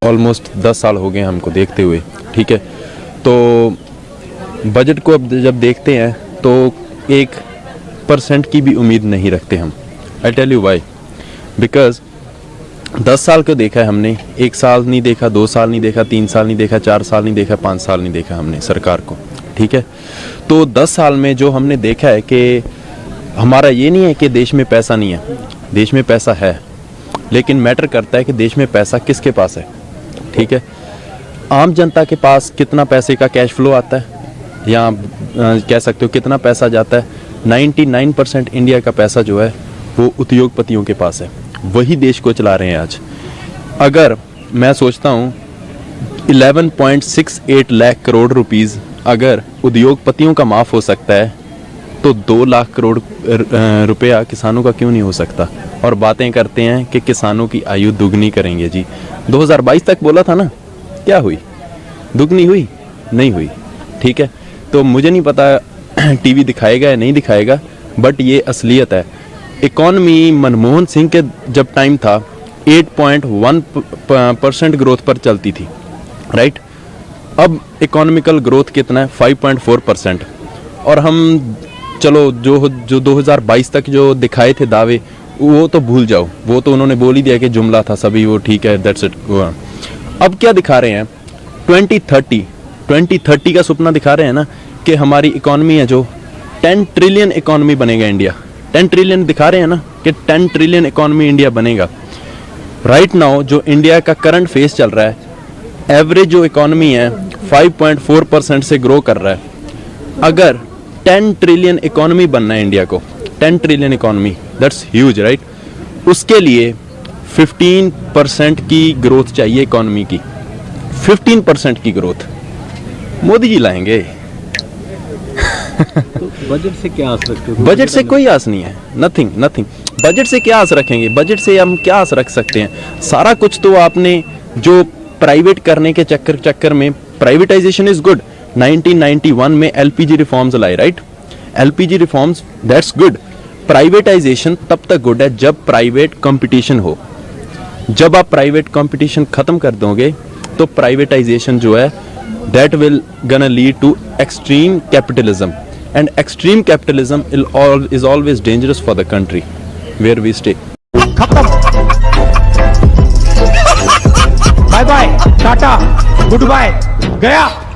Almost 10 साल हो गए हमको देखते हुए, ठीक है। तो बजट को अब जब देखते हैं तो 1% की भी उम्मीद नहीं रखते हम। I tell you why, because 10 साल को देखा है हमने, 1 साल नहीं देखा, 2 साल नहीं देखा, 3 साल नहीं देखा, 4 साल नहीं देखा, 5 साल नहीं देखा हमने सरकार को, ठीक है। तो 10 साल में जो हमने देखा है कि हमारा ये नहीं है कि देश में पैसा नहीं है, देश में पैसा है, लेकिन मैटर करता है कि देश में पैसा किसके पास है, ठीक है। आम जनता के पास कितना पैसे का कैश फ्लो आता है, या कह सकते हो कितना पैसा जाता है। 99% इंडिया का पैसा जो है वो उद्योगपतियों के पास है, वही देश को चला रहे हैं आज। अगर मैं सोचता हूँ 11.68 लाख करोड़ रुपीस अगर उद्योगपतियों का माफ़ हो सकता है, तो 2 लाख करोड़ रुपया किसानों का क्यों नहीं हो सकता। और बातें करते हैं कि किसानों की आयु दुगनी करेंगे जी। 2022 तक बोला था ना, क्या हुई? दुगनी हुई? नहीं हुई, ठीक है। तो मुझे नहीं पता टीवी दिखाएगा या नहीं दिखाएगा, बट ये असलियत है। इकॉनमी मनमोहन सिंह के जब टाइम था 8.1% ग्रोथ पर चलती थी, राइट। अब इकोनॉमिकल ग्रोथ कितना है? 5.4%। और हम चलो जो 2022 तक जो दिखाए थे दावे, वो तो भूल जाओ, वो तो उन्होंने बोल ही दिया कि जुमला था सभी, वो ठीक है, दैट्स इट। अब क्या दिखा रहे हैं? 2030 का सपना दिखा रहे हैं ना, कि हमारी इकॉनमी है जो 10 ट्रिलियन इकॉनमी बनेगा इंडिया। 10 ट्रिलियन दिखा रहे हैं ना कि 10 ट्रिलियन इकॉनमी इंडिया बनेगा। राइट नाउ जो इंडिया का करंट फेस चल रहा है, एवरेज जो इकॉनमी है 5.4% से ग्रो कर रहा है। अगर 10 ट्रिलियन इकॉनमी बनना है इंडिया को, 10 trillion economy, that's huge, right. उसके लिए 15% की ग्रोथ चाहिए इकॉनमी की, 15% की ग्रोथ मोदी जी लाएंगे। तो बजट से क्या आस रखते हो? बजट से कोई आस नहीं है, नथिंग। बजट से क्या आस रखेंगे? बजट से हम क्या आस रख सकते हैं? सारा कुछ तो आपने जो प्राइवेट करने के चक्कर में, प्राइवेटाइजेशन इज गुड। 1991 में एलपीजी रिफॉर्म्स लाए, right. LPG reforms, that's good. Privatisation तब तक गुड है जब प्राइवेट कंपटीशन हो। जब आप प्राइवेट कंपटीशन खत्म कर दोगे तो प्राइवेटाइजेशन जो है that will gonna lead to extreme capitalism, and extreme capitalism is always dangerous for the country where we stay. खत्म, bye bye, tata, goodbye, गया।